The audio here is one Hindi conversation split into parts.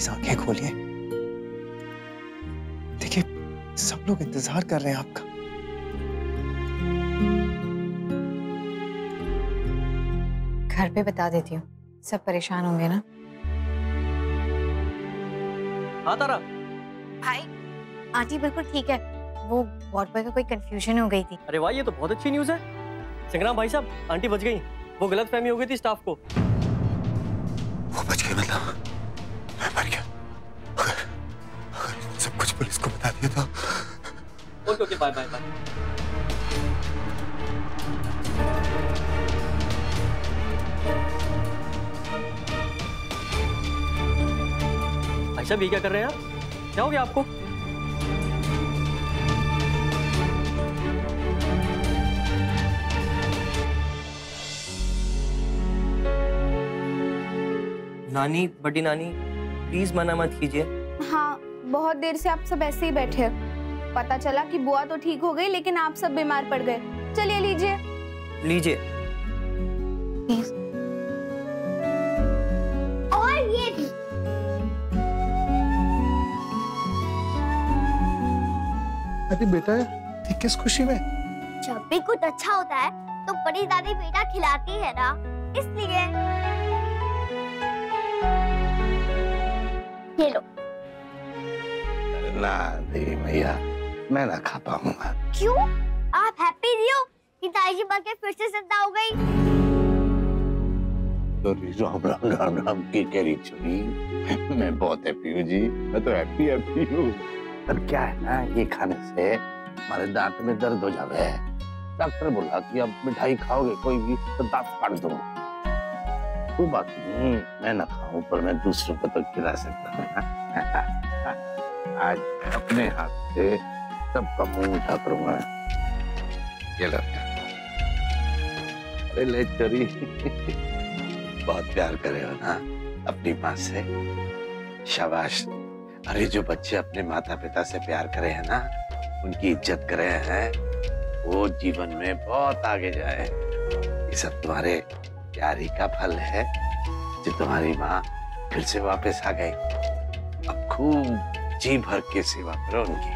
प्लीज आंखें खोलिए। देखिए सब लोग इंतजार कर रहे हैं आपका। घर पे बता देती हूँ, सब परेशान होंगे ना। हाँ तारा। भाई आंटी बिल्कुल ठीक है, वो वार्ड बॉय का कोई कंफ्यूजन हो गई थी। अरे वाह, ये तो बहुत अच्छी न्यूज़ है। संग्राम भाई साहब, आंटी बच गई। वो गलतफहमी हो गई थी स्टाफ को। वो बच गए मतलब मैं मर गया। अगर सब कुछ पुलिस को बता दिया तो। Okay okay, bye bye bye. भाई साहब ये क्या कर रहे हैं आप? क्या हो गया आपको? नानी, बड़ी नानी, प्लीज मना मत कीजिए। हाँ, बहुत देर से आप सब ऐसे ही बैठे हैं। पता चला कि बुआ तो ठीक हो गई, लेकिन आप सब बीमार पड़ गए। चलिए लीजिए। लीजिए। और ये भी। अरे बेटा, ये किस खुशी में? जब भी कुछ अच्छा होता है तो बड़ी दादी बेटा खिलाती है ना, इसलिए। ये लो। ना देवी मैया, मैं ना खा पाऊंगा। क्यों? आप हैप्पी नहीं हो कि ताई जी बन के फिर से जिंदा हो गई? तो राम राम राम राम की करी चुनी। मैं बहुत हैप्पी हूँ जी, मैं तो हैप्पी हूँ। पर क्या है ना, ये खाने से हमारे दांत में दर्द हो जाता है। डॉक्टर बोला कि अब मिठाई खाओगे कोई भी तो दांत काट दूंगा। वो बात नहीं, मैं ना खाऊं पर मैं दूसरों को तो खिला सकता हूँ। आज अपने हाथ से सबका मुंह मीठा करूंगा। ये लो। अरे ले चोरी, बहुत प्यार करे हो ना अपनी माँ से। शाबाश। अरे जो बच्चे अपने माता पिता से प्यार करे हैं ना, उनकी इज्जत करे हैं, वो जीवन में बहुत आगे जाए। ये सब तुम्हारे प्यार ही का फल है जो तुम्हारी माँ फिर से वापस आ गई। अब खूब जी भर के सेवा करो उनकी।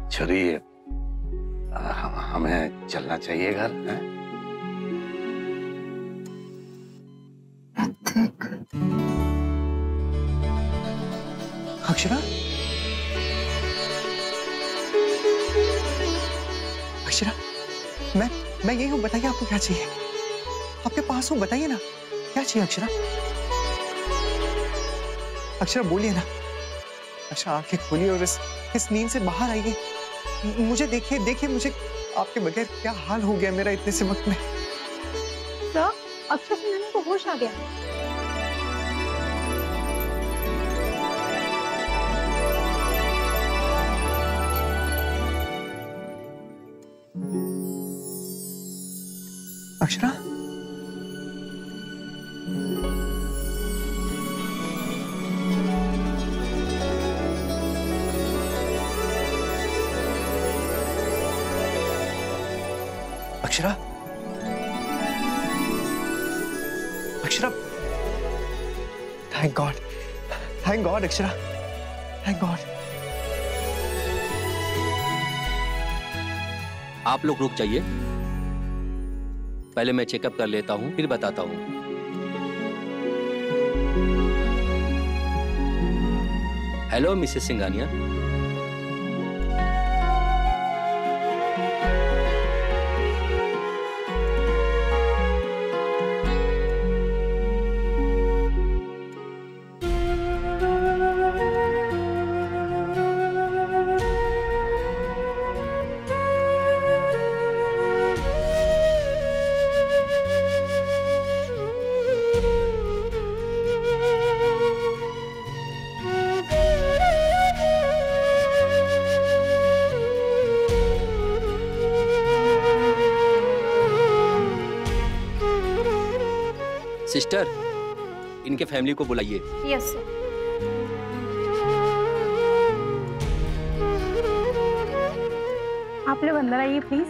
छोरी, हमें चलना चाहिए घर। अक्षरा, अक्षरा, मैं यही हूँ, बताइए आपको क्या चाहिए? आपके पास हूँ, बताइए ना क्या चाहिए अक्षरा? अक्षरा बोलिए ना। अक्षरा आंखें खोलिए और इस नींद से बाहर आइए। मुझे देखिए मुझे आपके बगैर क्या हाल हो गया मेरा इतने से वक्त में। सर, अक्षरा सिंघानिया को होश आ गया। Akshara, Akshara, Akshara, thank God Akshara, thank God. आप लोग रुक जाइए, पहले मैं चेकअप कर लेता हूँ, फिर बताता हूँ। Hello Mrs Singhania. सिस्टर, इनके फैमिली को बुलाइए। Yes sir. आप लोग अंदर आइए प्लीज।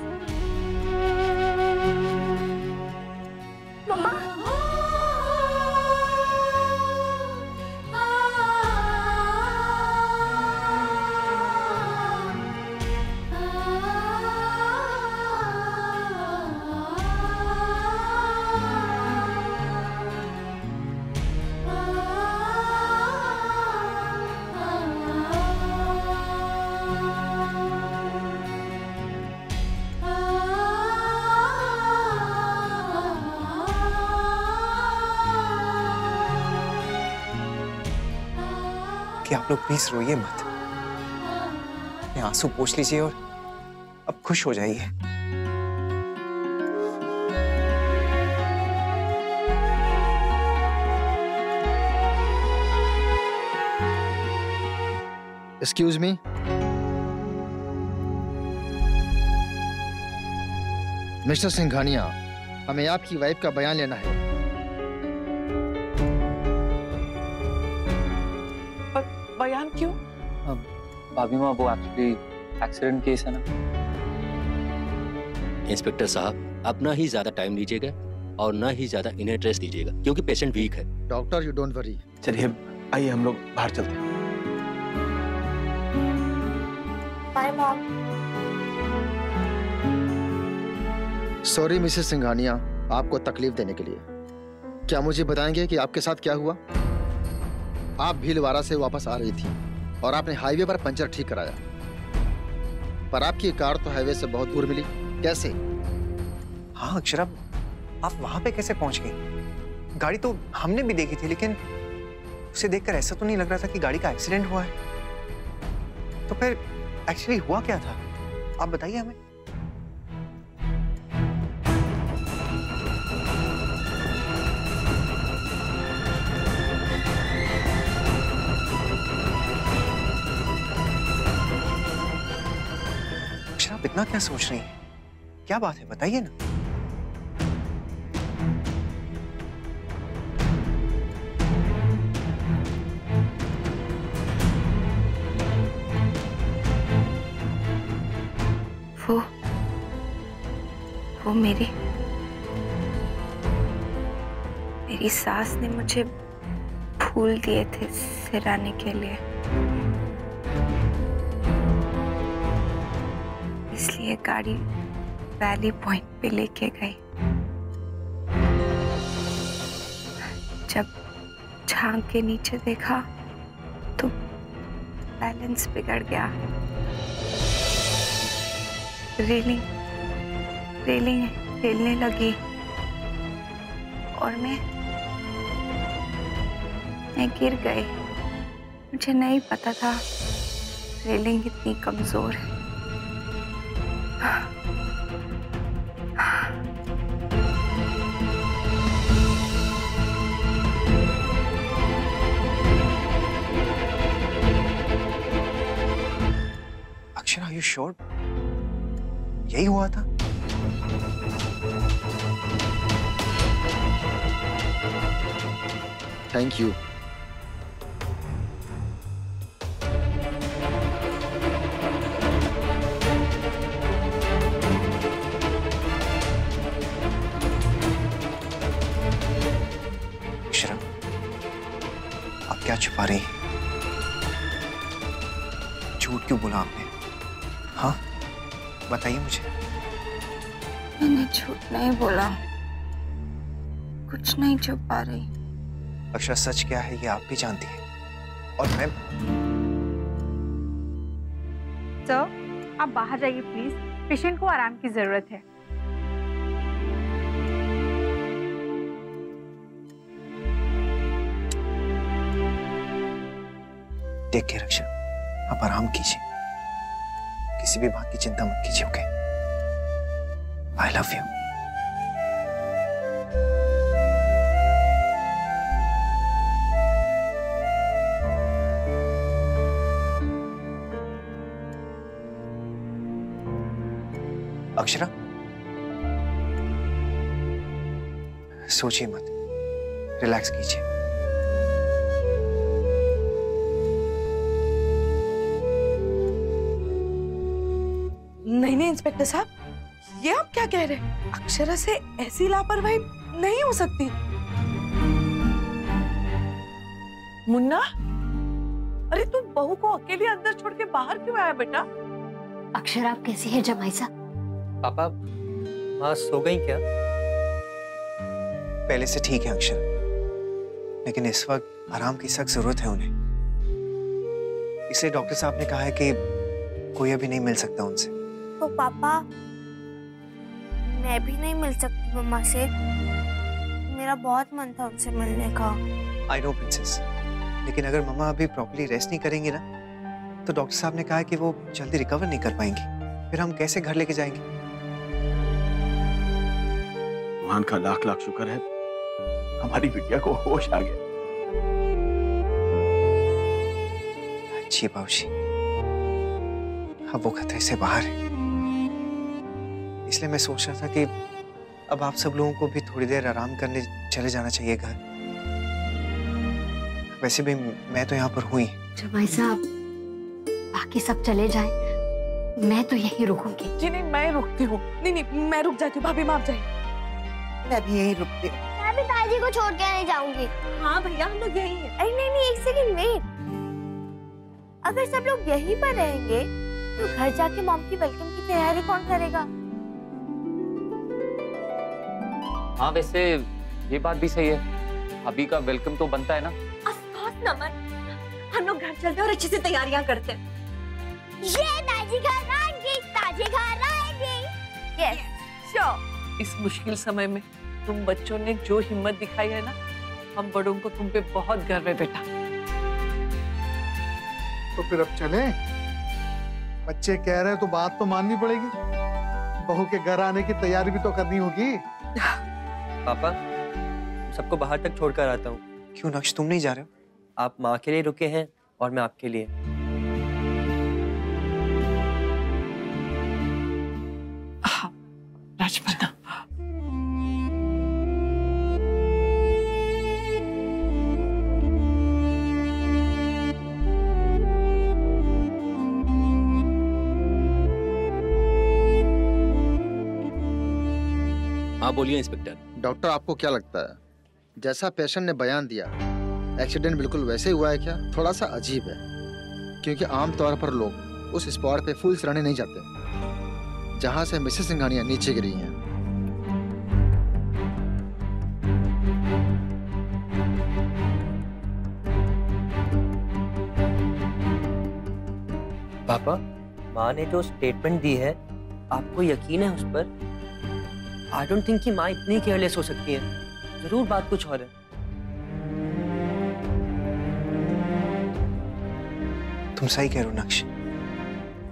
मम्मा। कि आप लोग प्लीज रोइए मत, अपने आंसू पोंछ लीजिए और अब खुश हो जाइए। एक्सक्यूज मी, मिस्टर सिंघानिया, हमें आपकी वाइफ का बयान लेना है। बयान क्यों? भाभी माँ, वो एक्चुअली एक्सीडेंट केस है ना। इंस्पेक्टर साहब, अपना ही ज्यादा टाइम लीजिएगा और ना ही ज्यादा इन्हें स्ट्रेस दीजिएगा क्योंकि पेशेंट वीक है। Doctor, you don't worry. चलिए आइए हम लोग बाहर चलते हैं। Bye mom. Sorry Mrs Singhania, आपको तकलीफ देने के लिए। क्या मुझे बताएंगे कि आपके साथ क्या हुआ? आप भीलवाड़ा से वापस आ रही थी और आपने हाईवे पर पंचर ठीक कराया, पर आपकी कार तो हाईवे से बहुत दूर मिली। कैसे? हाँ अक्षरा, आप वहां पे कैसे पहुंच गई? गाड़ी तो हमने भी देखी थी, लेकिन उसे देखकर ऐसा तो नहीं लग रहा था कि गाड़ी का एक्सीडेंट हुआ है। तो फिर एक्चुअली हुआ क्या था, आप बताइए हमें। अक्षरा, आप इतना क्या सोच रही हैं? क्या बात है, बताइए ना। वो मेरी सास ने मुझे फूल दिए थे सिराने के लिए, इसलिए गाड़ी वैली पॉइंट पे लेके गई। जब झांक के नीचे देखा तो बैलेंस बिगड़ गया। रेलिंग हिलने लगी और मैं गिर गई। मुझे नहीं पता था रेलिंग इतनी कमजोर है। अक्षरा, आर यू श्योर यही हुआ था? Thank you. अक्षरा, आप क्या छुपा रही हैं? झूठ क्यों बोला आपने? हाँ, बताइए मुझे। मैंने झूठ नहीं बोला, कुछ नहीं छुपा रही। अक्षरा, सच क्या है ये आप भी जानती हैं और मैं। सर, आप बाहर जाइए प्लीज, पेशेंट को आराम की जरूरत है। टेक केयर अक्षरा, आप आराम कीजिए, किसी भी बात की चिंता मत कीजिए। Okay, I love you. Akshara, सोचिए मत, रिलैक्स कीजिए। नहीं इंस्पेक्टर साहब, ये आप क्या कह रहे हैं? अक्षरा से ऐसी लापरवाही नहीं हो सकती। मुन्ना, अरे तू बहू को अकेले अंदर छोड़ के बाहर क्यों आया बेटा? अक्षरा, आप कैसी है जमाई साहब? पापा, माँ सो गई क्या? पहले से ठीक है अक्षरा, लेकिन इस वक्त आराम की सख्त जरूरत है उन्हें। इसलिए डॉक्टर साहब ने कहा है कि कोई अभी नहीं मिल सकता उनसे। तो पापा, मैं भी नहीं मिल सकती मम्मा से। मेरा बहुत मन था उनसे मिलने का। आई नो प्रिंसेस, लेकिन अगर मम्मा अभी प्रॉपर्ली रेस्ट नहीं करेंगे ना, तो डॉक्टर साहब ने कहा है कि वो जल्दी रिकवर नहीं कर पाएंगी। फिर हम कैसे घर लेके जाएंगे? भगवान का लाख लाख शुक्र है हमारी बिटिया को होश आ गया। जी बाबूजी, अब वो खतरे से बाहर है, इसलिए मैं सोच रहा था कि अब आप सब लोगों को भी थोड़ी देर आराम करने चले जाना चाहिए घर। वैसे भी मैं तो यहाँ पर हुई। जमाई साहब, बाकी सब चले जाएं, मैं तो यहीं रुकूंगी। जी नहीं, मैं रुकती हूँ। नहीं नहीं, मैं रुक जाती हूँ। भाभी माँ आप जाइए। मैं भी यहीं रुकती हूँ। मैं भी ताजी को छोड़ के नहीं जाऊंगी। हाँ भैया, हम लोग यहीं हैं। अरे नहीं नहीं, एक सेकंड वेट। अगर सब लोग यहीं पर रहेंगे तो घर जाके मॉम की वेलकम की तैयारी कौन करेगा? हाँ वैसे ये बात भी सही है, अभी का वेलकम तो बनता है ना। नमन, हम लोग घर चलते और अच्छे से तैयारियां करते हैं। ये ताजी घर आएंगी, ताजी घर आएंगी। Yes, sure. इस मुश्किल समय में तुम बच्चों ने जो हिम्मत दिखाई है ना, हम बड़ों को तुम पे बहुत गर्व है बेटा। तो फिर अब चलें? बच्चे कह रहे हैं तो बात तो माननी पड़ेगी। बहू के घर आने की तैयारी भी तो करनी होगी। पापा, सबको बाहर तक छोड़कर आता हूँ। क्यों नक्श, तुम नहीं जा रहे हो? आप माँ के लिए रुके हैं और मैं आपके लिए। हाँ, राजपन्ना। हाँ बोलिए इंस्पेक्टर। डॉक्टर, आपको क्या लगता है, जैसा पेशेंट ने बयान दिया, एक्सीडेंट बिल्कुल वैसे ही हुआ है क्या? थोड़ा सा अजीब है, क्योंकि आमतौर पर लोग उस स्पॉट पे फूल चढ़ाने नहीं जाते जहां से मिसेस सिंघानिया नीचे गिरी हैं। पापा, माँ ने जो स्टेटमेंट दी है, आपको यकीन है उस पर? आई डोंट थिंक कि माँ इतनी केयरलेस हो सकती है। जरूर बात कुछ और है। तुम सही कह रहे हो नक्श,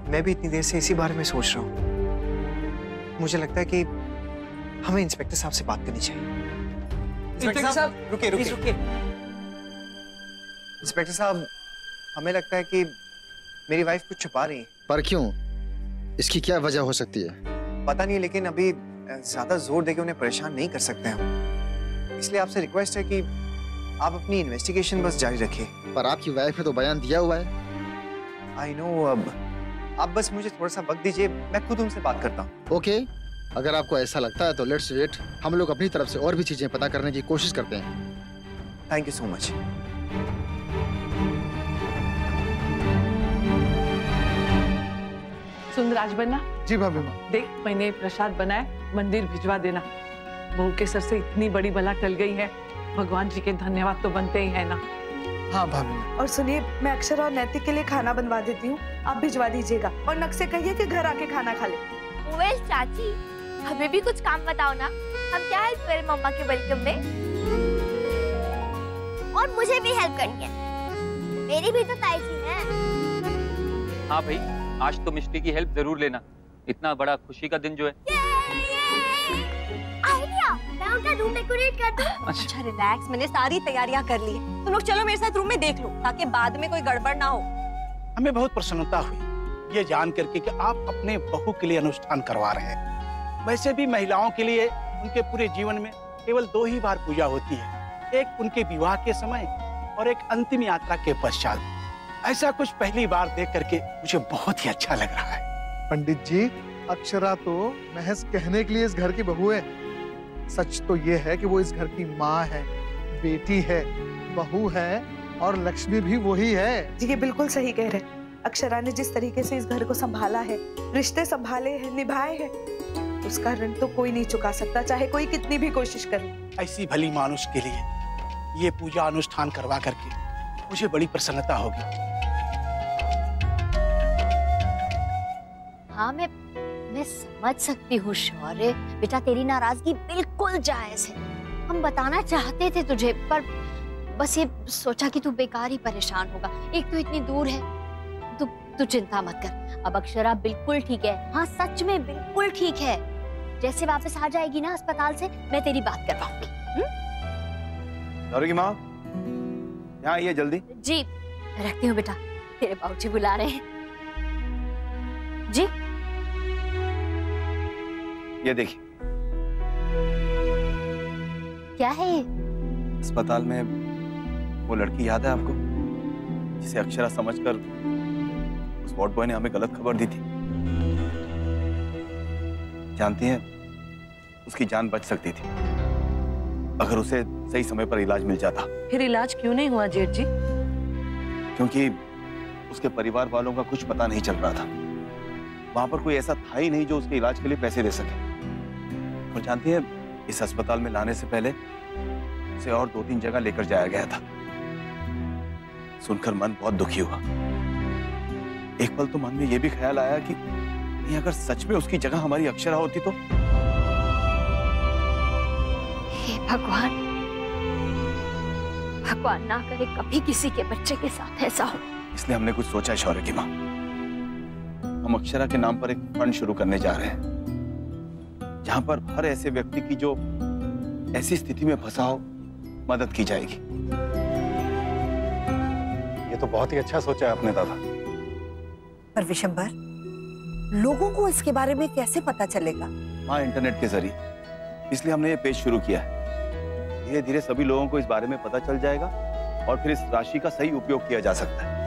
मैं भी इतनी देर से इसी बारे में सोच रहा हूँ। मुझे लगता है कि हमें इंस्पेक्टर साहब से बात करनी चाहिए। इंस्पेक्टर साहब, रुकिए रुकिए। इंस्पेक्टर साहब, हमें लगता है कि मेरी वाइफ कुछ छुपा रही है। पर क्यों? इसकी क्या वजह हो सकती है? पता नहीं, लेकिन अभी ज्यादा जोर देके उन्हें परेशान नहीं कर सकते हम। इसलिए आपसे रिक्वेस्ट है कि आप अपनी इन्वेस्टिगेशन बस जारी रखिए। पर आपकी वाइफ ने तो बयान दिया हुआ है। आई नो, अब आप बस मुझे थोड़ा सा वक्त दीजिए, मैं खुद उनसे बात करता हूँ। ओके, अगर आपको ऐसा लगता है तो लेट्स वेट। हम लोग अपनी तरफ से और भी चीजें पता करने की कोशिश करते हैं। Thank you so much. सुन राजबन्ना। जी भाभी माँ। देख, मैंने प्रसाद बनाया, मंदिर भिजवा देना। बहू के सर से इतनी बड़ी बला टल गई है, भगवान जी के धन्यवाद तो बनते ही है ना। हाँ भाभी माँ। और सुनिए, मैं अक्षर और नैतिक के लिए खाना बनवा देती हूँ, आप भिजवा दीजिएगा। और नक से कहिए कि घर आके खाना खा ले। वेल चाची, हमें भी कुछ काम बताओ ना, हम क्या हेल्प करें मम्मा के वेलकम में? और मुझे भी हेल्प करनी है, मेरी भी तो ताई जी है। हाँ भाई, आज तो मिष्टी की हेल्प जरूर लेना, इतना बड़ा खुशी का दिन जो है। आइडिया, मैं उनका रूम डेकोरेट कर दूं। अच्छा रिलैक्स, मैंने सारी तैयारियां कर ली है। तुम लोग चलो मेरे साथ रूम में देख लो, ताकि बाद में कोई गड़बड़ ना हो। हमें बहुत प्रसन्नता हुई ये जान करके कि आप अपने बहू के लिए अनुष्ठान करवा रहे हैं। वैसे भी महिलाओं के लिए उनके पूरे जीवन में केवल 2 ही बार पूजा होती है, एक उनके विवाह के समय और एक अंतिम यात्रा के पश्चात। ऐसा कुछ पहली बार देख करके मुझे बहुत ही अच्छा लग रहा है। पंडित जी, अक्षरा तो महज कहने के लिए इस घर की बहू है। सच तो ये है कि वो इस घर की माँ है, बेटी है, बहू है और लक्ष्मी भी वही है। जी ये बिल्कुल सही कह रहे हैं। अक्षरा ने जिस तरीके से इस घर को संभाला है, रिश्ते संभाले हैं, निभाए हैं, उसका ऋण तो कोई नहीं चुका सकता, चाहे कोई कितनी भी कोशिश करे। ऐसी भली मानुष के लिए ये पूजा अनुष्ठान करवा करके मुझे बड़ी प्रसन्नता होगी। हाँ, मैं समझ सकती हूँ शौर्य, बेटा तेरी नाराजगी बिल्कुल जायज है। हम बताना चाहते थे तुझे, पर बस ये सोचा कि तू बेकार ही परेशान होगा। एक तो इतनी दूर है। तू चिंता मत कर, अब अक्षरा बिल्कुल ठीक है। हाँ सच में बिल्कुल ठीक है। जैसे वापस आ जाएगी ना अस्पताल से, मैं तेरी बात करवाऊंगी। गौरी की माँ, यहाँ आइए जल्दी। जी रखती हूँ बेटा, तेरे बाबूजी बुला रहे हैं। जी ये देखिए। क्या है ये? अस्पताल में वो लड़की याद है आपको, जिसे अक्षरा समझकर उस वार्ड बॉय ने हमें गलत खबर दी थी? जानती हैं, उसकी जान बच सकती थी अगर उसे सही समय पर इलाज मिल जाता। फिर इलाज क्यों नहीं हुआ जेठ जी? क्योंकि उसके परिवार वालों का कुछ पता नहीं चल रहा था। वहां पर कोई ऐसा था ही नहीं जो उसके इलाज के लिए पैसे दे सके। और जानती है, इस अस्पताल में लाने से पहले उसे और 2-3 जगह लेकर जाया गया था। सुनकर मन बहुत दुखी हुआ। एक पल तो मन में यह भी ख्याल आया कि नहीं, अगर सच में उसकी जगह हमारी अक्षरा होती तो। हे भगवान, भगवान ना करे कभी किसी के बच्चे के साथ ऐसा हो। इसलिए हमने कुछ सोचा है शौर्य की माँ। हम अक्षरा के नाम पर एक फंड शुरू करने जा रहे हैं, जहां पर हर ऐसे व्यक्ति की जो ऐसी स्थिति में फंसा हो, मदद की जाएगी। ये तो बहुत ही अच्छा सोचा है आपने दादा। पर विशंबर, लोगों को इसके बारे में कैसे पता चलेगा? हाँ, इंटरनेट के जरिए। इसलिए हमने ये पेज शुरू किया है। धीरे धीरे सभी लोगों को इस बारे में पता चल जाएगा और फिर इस राशि का सही उपयोग किया जा सकता है।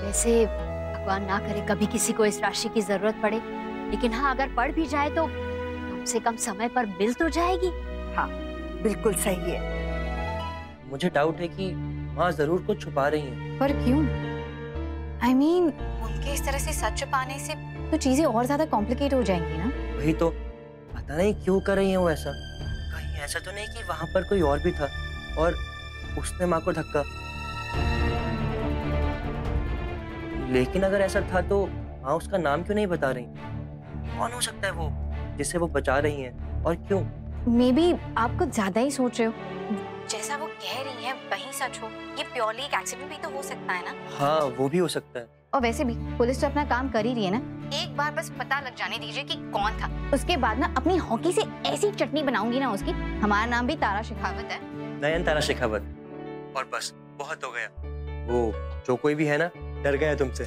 वैसे भगवान ना करे कभी किसी को इस राशि की जरूरत पड़े, लेकिन हाँ अगर पड़ भी जाए तो कम से कम समय पर मिल तो जाएगी। हाँ बिल्कुल सही है। मुझे डाउट है कि माँ जरूर कुछ छुपा रही हैं। पर क्यों? I mean, उनके इस तरह से सच छुपाने से तो चीजें और ज्यादा कॉम्प्लिकेट हो जाएंगी ना। वही तो, पता नहीं क्यों कर रही है वो ऐसा। कहीं ऐसा तो नहीं कि वहां पर कोई और भी था और उसने माँ को धक्का। लेकिन अगर ऐसा था तो माँ उसका नाम क्यों नहीं बता रही? कौन हो सकता है वो जिसे वो बचा रही हैं, और क्यों? मे बी आप कुछ ज्यादा ही सोच रहे हो। जैसा वो कह रही है वही सच हो। ये प्योरली एक एक्सीडेंट भी तो हो सकता है ना। हाँ वो भी हो सकता है। और वैसे भी पुलिस तो अपना काम कर ही रही है ना। एक बार बस पता लग जाने दीजिए कि कौन था, उसके बाद ना अपनी हॉकी से ऐसी चटनी बनाऊंगी ना उसकी। हमारा नाम भी तारा शेखावत है। नयन तारा शेखावत। और बस बहुत हो गया। वो जो कोई भी है ना, डर गया तुमसे।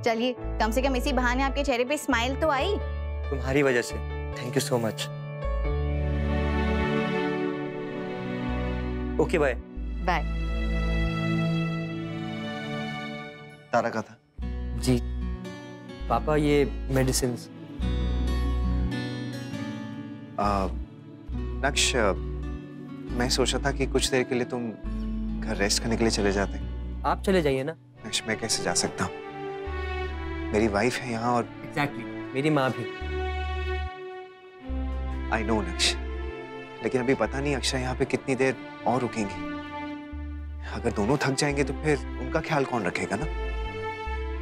चलिए, कम से कम इसी बहाने आपके चेहरे पे स्माइल तो आई। तुम्हारी वजह से। Thank you so much. Okay bye. Bye. Tara का था? जी पापा, ये मेडिसिन। नक्श, मैं सोचा था कि कुछ देर के लिए तुम घर रेस्ट करने के लिए चले जाते। आप चले जाइए ना। नक्श, मैं कैसे जा सकता हूँ? मेरी वाइफ है यहाँ और एग्जैक्टली मेरी माँ भी। आई नो नक्श, लेकिन अभी पता नहीं अक्षरा यहाँ पे कितनी देर और रुकेंगी। अगर दोनों थक जाएंगे तो फिर उनका ख्याल कौन रखेगा ना।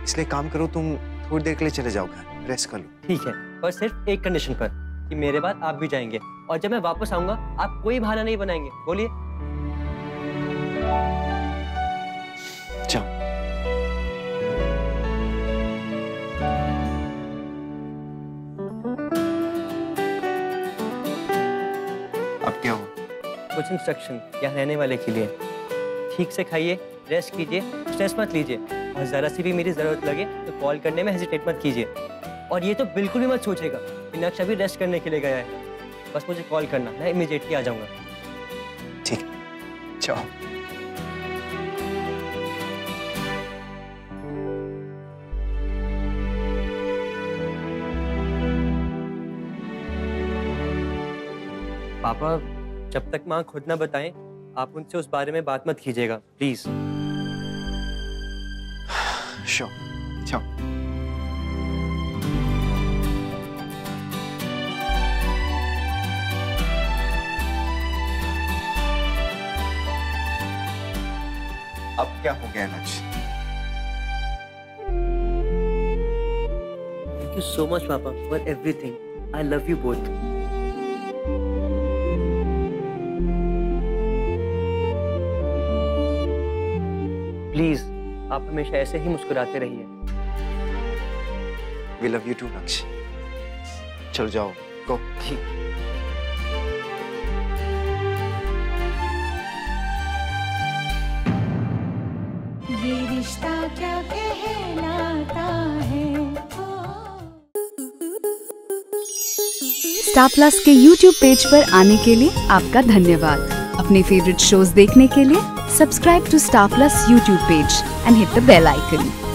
इसलिए काम करो, तुम थोड़ी देर के लिए चले जाओ घर, रेस्ट कर लो। ठीक है, और सिर्फ एक कंडीशन पर कि मेरे बाद आप भी जाएंगे, और जब मैं वापस आऊंगा आप कोई बहाना नहीं बनाएंगे। बोलिए। जाओ। अब क्या हो? कुछ इंस्ट्रक्शन यहाँ रहने वाले के लिए। ठीक से खाइए, रेस्ट कीजिए, स्ट्रेस मत लीजिए, और जरा सी भी मेरी जरूरत लगे तो कॉल करने में हेजिटेट मत कीजिए। और ये तो बिल्कुल भी मत सोचेगा कि नक्श अभी रेस्ट करने के लिए गया है। बस मुझे कॉल करना, मैं इमीडिएटली आ जाऊंगा। ठीक, जाओ। पापा, जब तक माँ खुद ना बताएं, आप उनसे उस बारे में बात मत कीजिएगा, प्लीज। श्योर, जाओ। अब क्या हो गया नक्श? थैंक यू सो मच पापा for everything. I love you both. Please आप हमेशा ऐसे ही मुस्कुराते रहिए। वी लव यू टू लक्ष्य। चलो जाओ, गो। ठीक। ये रिश्ता क्या कहलाता है। स्टार प्लस के YouTube पेज पर आने के लिए आपका धन्यवाद। अपने फेवरेट शोज देखने के लिए subscribe to Star Plus YouTube page and hit the bell icon.